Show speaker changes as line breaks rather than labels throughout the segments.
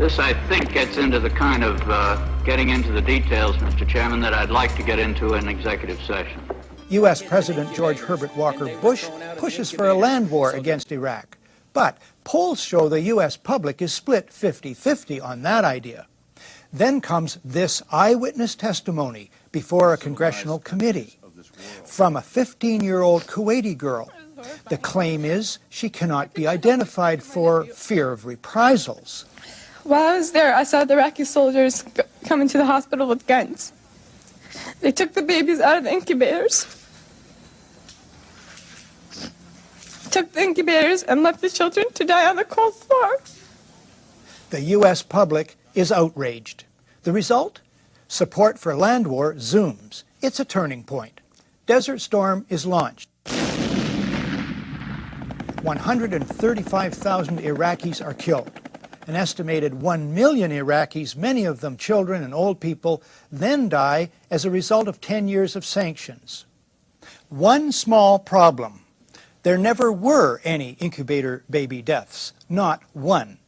This, I think, gets into the kind of getting into the details, Mr. Chairman, that I'd like to get into in executive session.
U.S. President George Herbert Walker Bush pushes for a land war against Iraq. But polls show the U.S. public is split 50-50 on that idea. Then comes this eyewitness testimony before a congressional committee from a 15-year-old Kuwaiti girl. The claim is she cannot be identified for fear of reprisals.
While I was there, I saw the Iraqi soldiers come into the hospital with guns. They took the babies out of the incubators, and left the children to die on the cold floor.
The U.S. public is outraged. The result? Support for land war zooms. It's a turning point. Desert Storm is launched. 135,000 Iraqis are killed. An estimated 1 million Iraqis, many of them children and old people, then die as a result of 10 years of sanctions. One small problem. There never were any incubator baby deaths, not one.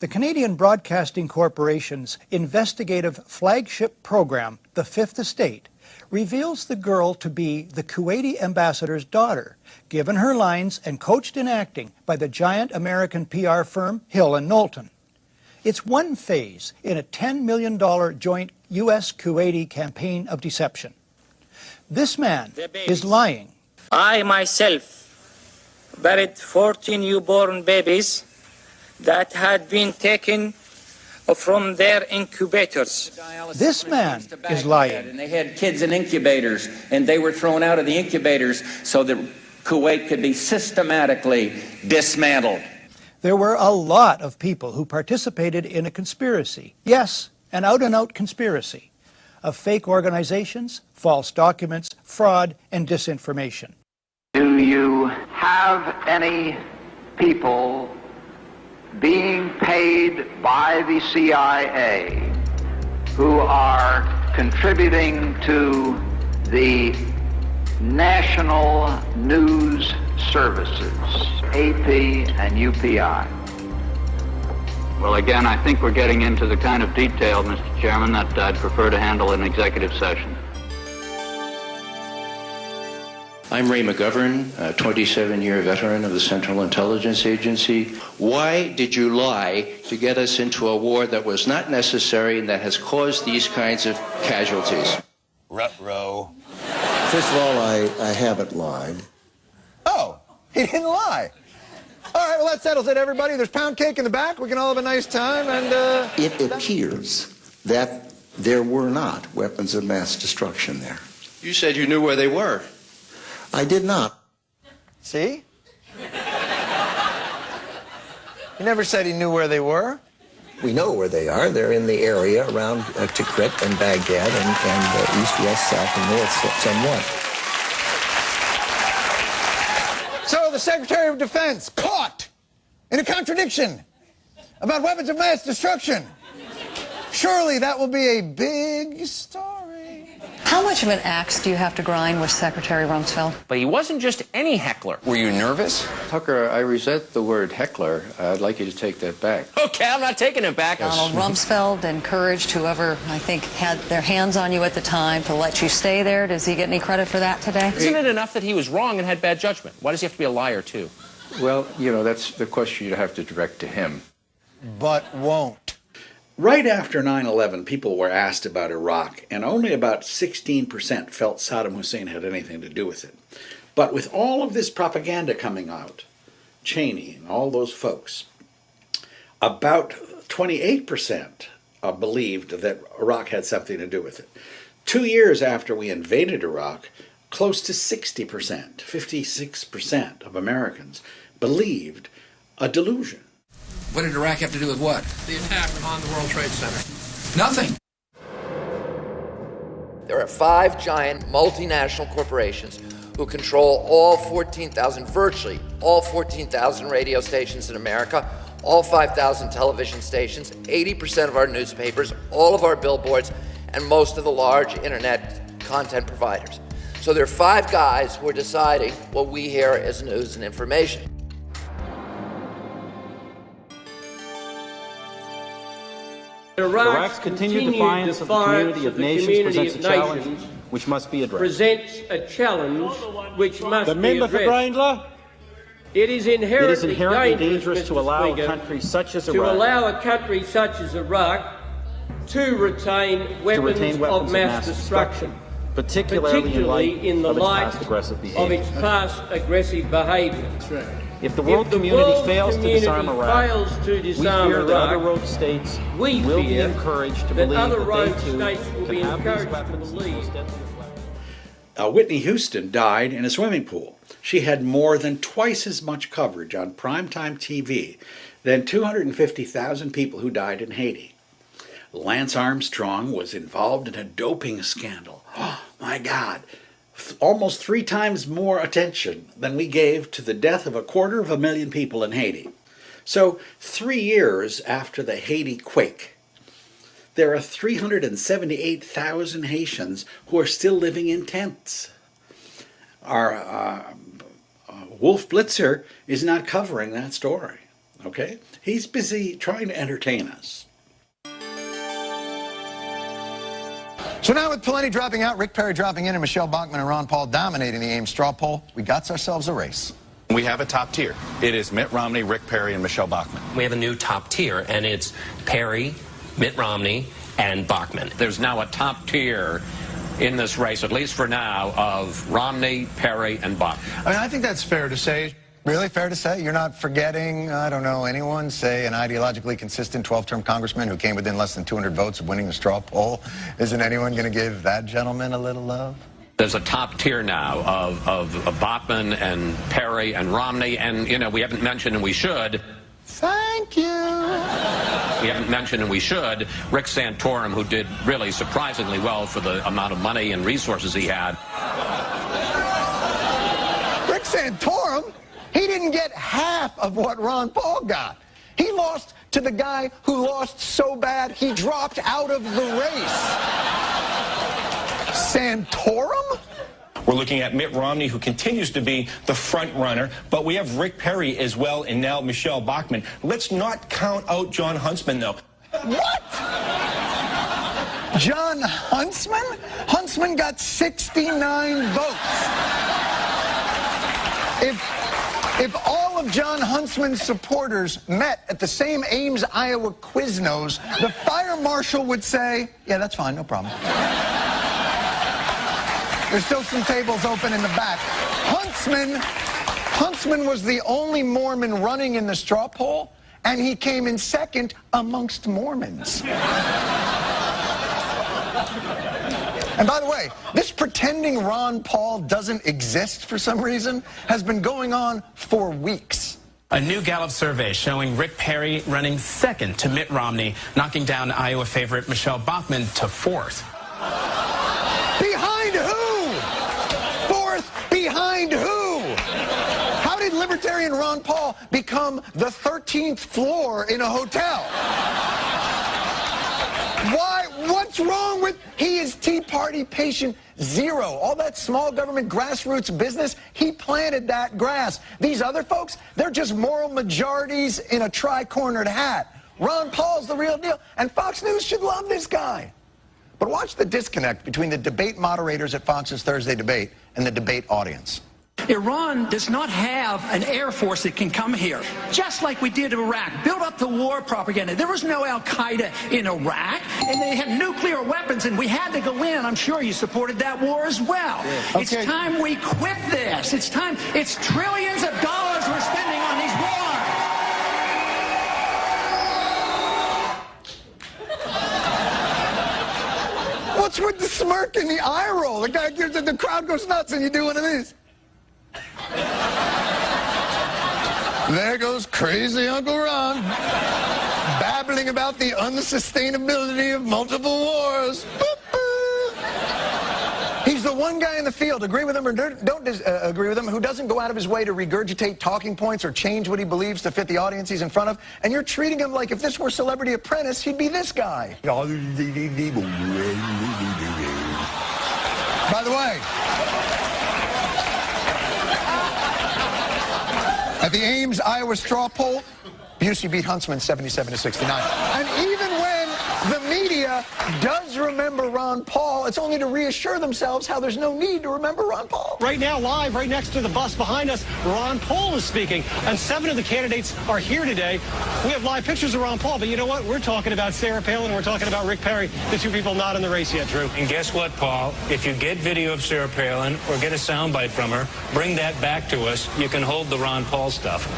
The Canadian Broadcasting Corporation's investigative flagship program, The Fifth Estate, reveals the girl to be the Kuwaiti ambassador's daughter, given her lines and coached in acting by the giant American PR firm Hill & Knowlton. It's one phase in a $10 million joint U.S.-Kuwaiti campaign of deception. This man is lying.
I myself buried 14 newborn babies that had been taken from their incubators.
This man is lying.
And they had kids in incubators, and they were thrown out of the incubators so that Kuwait could be systematically dismantled.
There were a lot of people who participated in a conspiracy. Yes, an out-and-out conspiracy of fake organizations, false documents, fraud, and disinformation.
Do you have any people being paid by the CIA who are contributing to the national news services, AP and UPI? Well, again, I think we're getting into the kind of detail, Mr. Chairman, that I'd prefer to handle in executive session.
I'm Ray McGovern, a 27-year veteran of the Central Intelligence Agency. Why did you lie to get us into a war that was not necessary and that has caused these kinds of casualties?
Ruh-roh.
First of all, I haven't lied.
Oh, he didn't lie. All right, well, that settles it, everybody. There's pound cake in the back. We can all have a nice time, and
It appears that there were not weapons of mass destruction there.
You said you knew where they were.
I did not.
See? He never said he knew where they were.
We know where they are. They're in the area around Tikrit and Baghdad and east, west, south, and north somewhat.
So the Secretary of Defense caught in a contradiction about weapons of mass destruction. Surely that will be a big story.
How much of an axe do you have to grind with Secretary Rumsfeld?
But he wasn't just any heckler. Were you nervous?
Tucker, I resent the word heckler. I'd like you to take that back.
Okay, I'm not taking it back.
Donald Rumsfeld encouraged whoever, I think, had their hands on you at the time to let you stay there. Does he get any credit for that today?
Isn't it enough that he was wrong and had bad judgment? Why does he have to be a liar, too?
Well, you know, that's the question you'd have to direct to him.
But won't.
Right after 9/11, people were asked about Iraq, and only about 16% felt Saddam Hussein had anything to do with it. But with all of this propaganda coming out, Cheney and all those folks, about 28% believed that Iraq had something to do with it. 2 years after we invaded Iraq, close to 60%, 56% of Americans believed a delusion.
What did Iraq have to do with what?
The attack on the World Trade Center.
Nothing.
There are 5 giant multinational corporations who control all 14,000, virtually all 14,000 radio stations in America, all 5,000 television stations, 80% of our newspapers, all of our billboards, and most of the large internet content providers. So there are 5 guys who are deciding what we hear as news and information.
Iraq's continued defiance of the community of nations presents a challenge which must be addressed.
Presents a challenge which must
The member for Grindler.
It is inherently
dangerous to allow a country such as Iraq
to retain weapons of mass destruction, particularly in the light of its past aggressive behaviour.
If the world community fails to disarm Iraq, we fear that other rogue states will be encouraged to believe that they too can have these weapons.
Whitney Houston died in a swimming pool. She had more than twice as much coverage on primetime TV than 250,000 people who died in Haiti. Lance Armstrong was involved in a doping scandal. Oh, my God. Almost 3 times more attention than we gave to the death of 250,000 people in Haiti. So 3 years after the Haiti quake, there are 378,000 Haitians who are still living in tents. Our Wolf Blitzer is not covering that story, okay? He's busy trying to entertain us.
So now with Pawlenty dropping out, Rick Perry dropping in, and Michelle Bachmann and Ron Paul dominating the Ames straw poll, we got ourselves a race.
We have a top tier. It is Mitt Romney, Rick Perry, and Michelle Bachmann.
We have a new top tier, and it's Perry, Mitt Romney, and Bachmann.
There's now a top tier in this race, at least for now, of Romney, Perry, and Bachmann.
I mean, I think that's fair to say. Really fair to say? You're not forgetting, I don't know, anyone, say an ideologically consistent 12-term congressman who came within less than 200 votes of winning the straw poll? Isn't anyone going to give that gentleman a little love?
There's a top tier now of Bachmann and Perry and Romney, and, you know, we haven't mentioned, and we should.
Thank you.
We haven't mentioned, and we should, Rick Santorum, who did really surprisingly well for the amount of money and resources he had.
Rick Santorum? He didn't get half of what Ron Paul got. He lost to the guy who lost so bad he dropped out of the race. Santorum?
We're looking at Mitt Romney, who continues to be the front runner, but we have Rick Perry as well, and now Michelle Bachmann. Let's not count out John Huntsman, though.
What? John Huntsman? Huntsman got 69 votes. If all of John Huntsman's supporters met at the same Ames, Iowa Quiznos, the fire marshal would say, yeah, that's fine, no problem. There's still some tables open in the back. Huntsman was the only Mormon running in the straw poll, and he came in second amongst Mormons. And by the way, this pretending Ron Paul doesn't exist for some reason has been going on for weeks.
A new Gallup survey showing Rick Perry running second to Mitt Romney, knocking down Iowa favorite Michelle Bachmann to fourth.
Behind who? Fourth behind who? How did Libertarian Ron Paul become the 13th floor in a hotel? Why? What's wrong with... He is Tea Party patient zero. All that small government grassroots business, he planted that grass. These other folks, they're just moral majorities in a tri-cornered hat. Ron Paul's the real deal, and Fox News should love this guy. But watch the disconnect between the debate moderators at Fox's Thursday debate and the debate audience.
Iran does not have an air force that can come here, just like we did in Iraq. Build up the war propaganda. There was no Al-Qaeda in Iraq, and they had nuclear weapons, and we had to go in. I'm sure you supported that war as well. Yeah. Okay. It's time we quit this. It's time. It's trillions of dollars we're spending on these wars.
What's with the smirk and the eye roll? The crowd goes nuts, and you do one of these. There goes crazy Uncle Ron, babbling about the unsustainability of multiple wars. Boop, boop. He's the one guy in the field, agree with him or don't agree with him, who doesn't go out of his way to regurgitate talking points or change what he believes to fit the audience he's in front of, and you're treating him like if this were Celebrity Apprentice, he'd be this guy. By the way, at the Ames, Iowa straw poll, Busey beat Huntsman 77-69. And even when the media does remember Ron Paul. It's only to reassure themselves how there's no need to remember Ron Paul.
Right now, live, right next to the bus behind us, Ron Paul is speaking, and 7 of the candidates are here today. We have live pictures of Ron Paul, but you know what? We're talking about Sarah Palin, and we're talking about Rick Perry, the 2 people not in the race yet, Drew.
And guess what, Paul? If you get video of Sarah Palin or get a soundbite from her, bring that back to us. You can hold the Ron Paul stuff.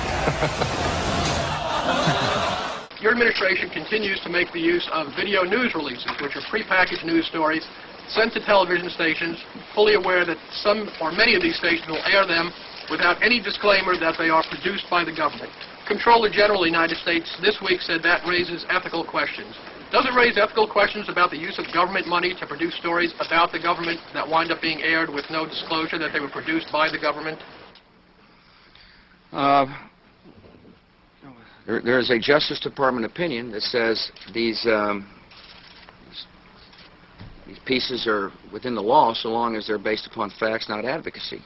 Your administration continues to make the use of video news releases, which are prepackaged news stories sent to television stations, fully aware that some or many of these stations will air them without any disclaimer that they are produced by the government. Comptroller General of the United States this week said that raises ethical questions. Does it raise ethical questions about the use of government money to produce stories about the government that wind up being aired with no disclosure that they were produced by the government?
There is a Justice Department opinion that says these pieces are within the law so long as they're based upon facts, not advocacy.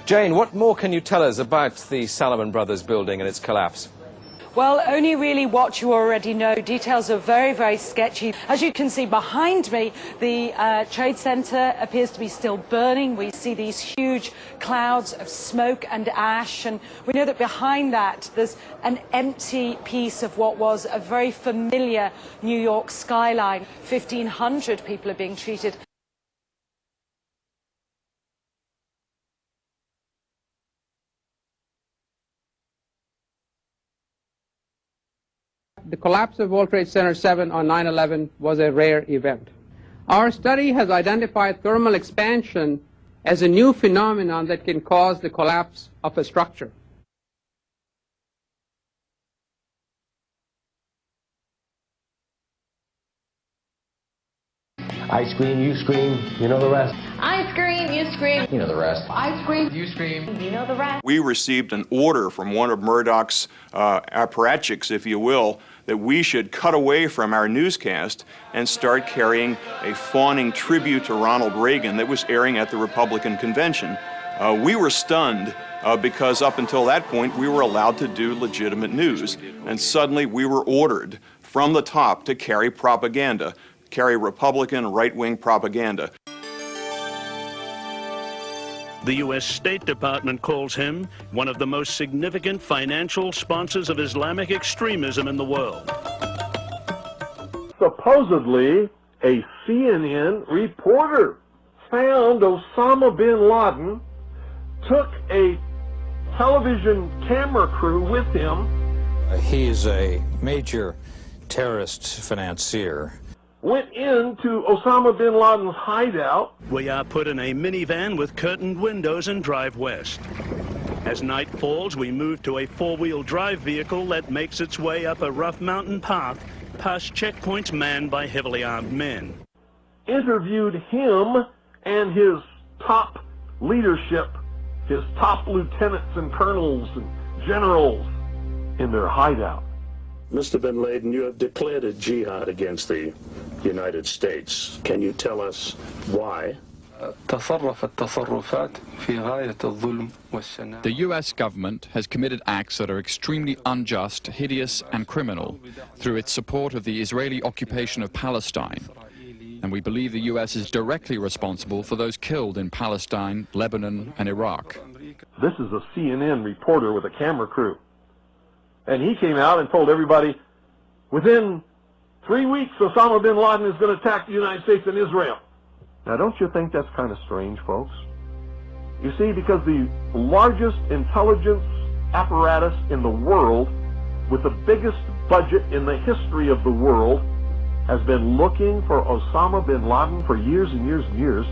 Jane, what more can you tell us about the Salomon Brothers building and its collapse?
Well, only really what you already know. Details are very, very sketchy. As you can see behind me, the Trade Center appears to be still burning. We see these huge clouds of smoke and ash, and we know that behind that there's an empty piece of what was a very familiar New York skyline. 1,500 people are being treated.
The collapse of World Trade Center 7 on 9/11 was a rare event. Our study has identified thermal expansion as a new phenomenon that can cause the collapse of a structure.
I scream, you scream, you know the rest.
I scream, you scream.
You know the rest.
I scream, you scream. You know the rest.
We received an order from one of Murdoch's apparatchiks, if you will, that we should cut away from our newscast and start carrying a fawning tribute to Ronald Reagan that was airing at the Republican convention. We were stunned because up until that point we were allowed to do legitimate news, and suddenly we were ordered from the top to carry propaganda, carry Republican right-wing propaganda.
The U.S. State Department calls him one of the most significant financial sponsors of Islamic extremism in the world.
Supposedly, a CNN reporter found Osama bin Laden, took a television camera crew with him.
He is a major terrorist financier.
Went into Osama bin Laden's hideout.
We are put in a minivan with curtained windows and drive west. As night falls, we move to a four-wheel drive vehicle that makes its way up a rough mountain path past checkpoints manned by heavily armed men.
Interviewed him and his top leadership, his top lieutenants and colonels and generals in their hideout.
Mr. Bin Laden, you have declared a jihad against the United States. Can you tell us why?
The U.S. government has committed acts that are extremely unjust, hideous, and criminal through its support of the Israeli occupation of Palestine. And we believe the U.S. is directly responsible for those killed in Palestine, Lebanon, and Iraq.
This is a CNN reporter with a camera crew. And he came out and told everybody, within 3 weeks, Osama bin Laden is going to attack the United States and Israel. Now, don't you think that's kind of strange, folks? You see, because the largest intelligence apparatus in the world, with the biggest budget in the history of the world, has been looking for Osama bin Laden for years and years and years,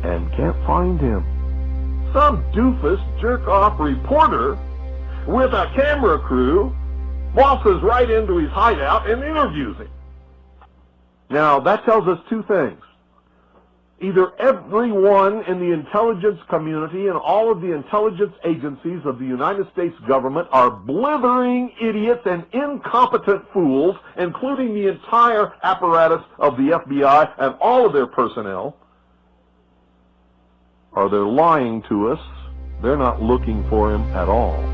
and can't find him. Some doofus, jerk-off reporter with a camera crew waltzes right into his hideout and interviews him. Now, that tells us two things. Either everyone in the intelligence community and all of the intelligence agencies of the United States government are blithering idiots and incompetent fools, including the entire apparatus of the FBI and all of their personnel, or they're lying to us. They're not looking for him at all.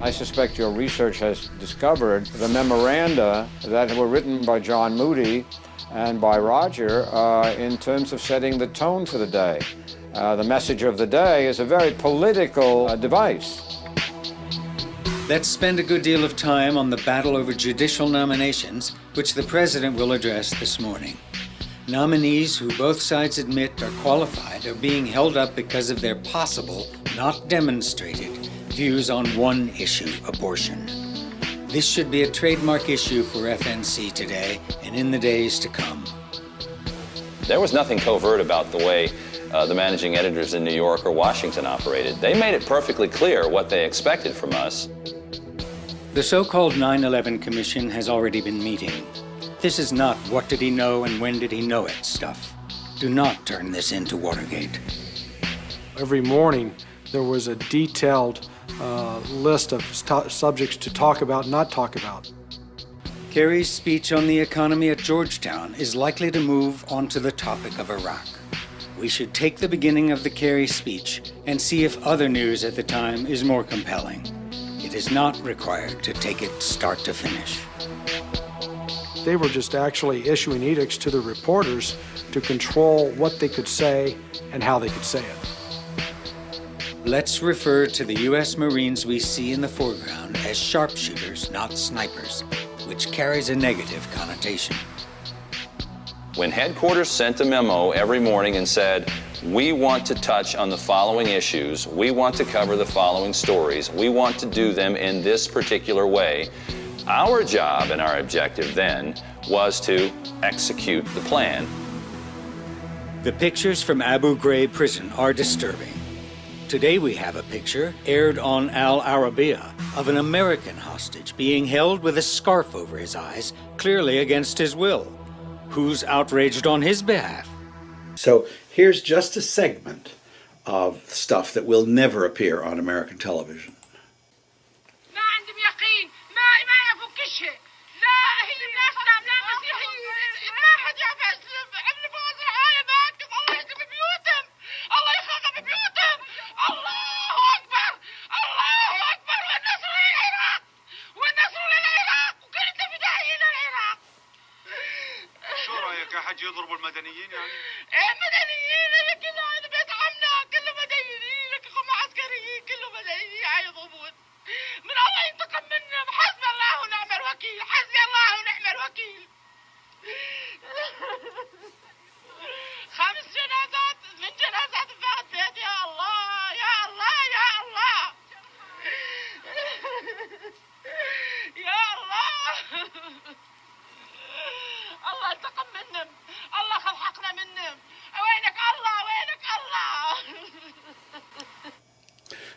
I suspect your research has discovered the memoranda that were written by John Moody and by Roger in terms of setting the tone for the day. The message of the day is a very political device.
Let's spend a good deal of time on the battle over judicial nominations, which the president will address this morning. Nominees who both sides admit are qualified are being held up because of their possible, not demonstrated, views on one issue, abortion. This should be a trademark issue for FNC today and in the days to come.
There was nothing covert about the way the managing editors in New York or Washington operated. They made it perfectly clear what they expected from us.
The so-called 9/11 Commission has already been meeting. This is not what did he know and when did he know it stuff. Do not turn this into Watergate.
Every morning there was a detailed list of subjects to talk about, not talk about.
Kerry's speech on the economy at Georgetown is likely to move onto the topic of Iraq. We should take the beginning of the Kerry speech and see if other news at the time is more compelling. It is not required to take it start to finish.
They were just actually issuing edicts to the reporters to control what they could say and how they could say it.
Let's refer to the U.S. Marines we see in the foreground as sharpshooters, not snipers, which carries a negative connotation.
When headquarters sent a memo every morning and said, we want to touch on the following issues, we want to cover the following stories, we want to do them in this particular way, our job and our objective then was to execute the plan.
The pictures from Abu Ghraib prison are disturbing. Today we have a picture, aired on Al Arabiya, of an American hostage being held with a scarf over his eyes, clearly against his will. Who's outraged on his behalf?
So here's just a segment of stuff that will never appear on American television.
يضربوا المدنيين يعني؟
ايه مدنيين اللي كله هذا بيت عمنا كله مدنيين هم عسكريين كله مدنيين يضربون من الله ينتقم منهم حسبي الله ونعم الوكيل حسبي الله ونعم الوكيل 5 جنازات من جنازات فات بيت يا الله يا الله يا الله يا الله الله انتقم منهم الله خلحقنا منهم وينك الله وينك الله.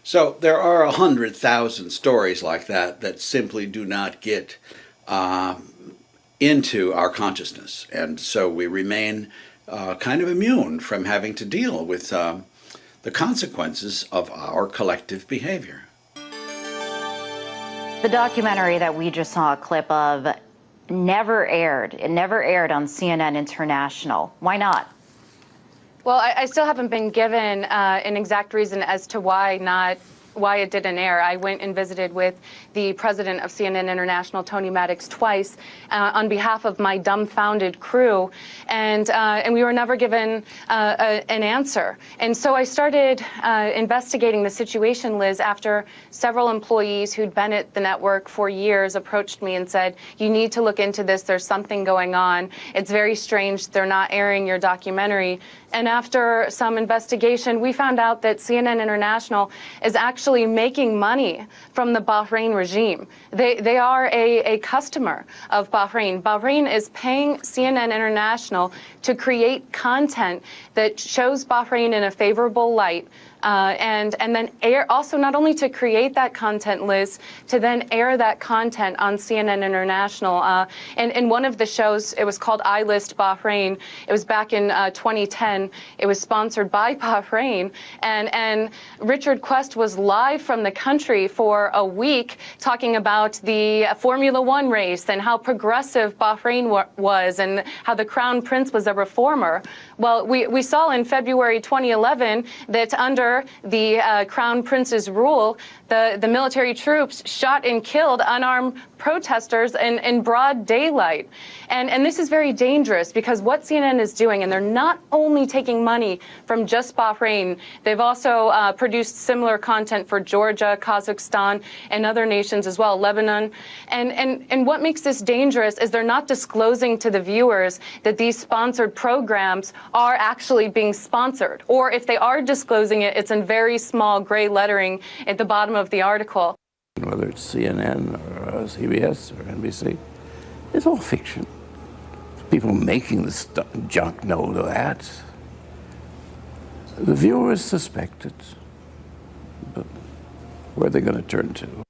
So there are 100,000 stories like that simply do not get into our consciousness, and so we remain kind of immune from having to deal with the consequences of our collective behavior.
The documentary that we just saw a clip of never aired. It never aired on CNN International. Why not?
Well, I still haven't been given an exact reason as to why it didn't air. I went and visited with the president of CNN International, Tony Maddox, twice on behalf of my dumbfounded crew, and we were never given an answer. And so I started investigating the situation, Liz, after several employees who'd been at the network for years approached me and said, you need to look into this. There's something going on. It's very strange. They're not airing your documentary. And after some investigation, we found out that CNN International is actually making money from the Bahrain regime. They are a customer of Bahrain. Bahrain is paying CNN International to create content that shows Bahrain in a favorable light, and then air, also not only to create that content, Liz, to then air that content on CNN International. And in one of the shows, it was called I List Bahrain. It was back in 2010. It was sponsored by Bahrain. And Richard Quest was live from the country for a week talking about the Formula One race and how progressive Bahrain was and how the Crown Prince was a reformer. Well, we saw in February 2011 that under under the Crown Prince's rule, the military troops shot and killed unarmed protesters in broad daylight. And this is very dangerous because what CNN is doing, and they're not only taking money from just Bahrain, they've also produced similar content for Georgia, Kazakhstan, and other nations as well, Lebanon. And what makes this dangerous is they're not disclosing to the viewers that these sponsored programs are actually being sponsored. Or if they are disclosing it, it's in very small gray lettering at the bottom of the article.
Whether it's CNN or CBS or NBC, it's all fiction. People making the junk know that. The viewers suspect it, but where are they going to turn to?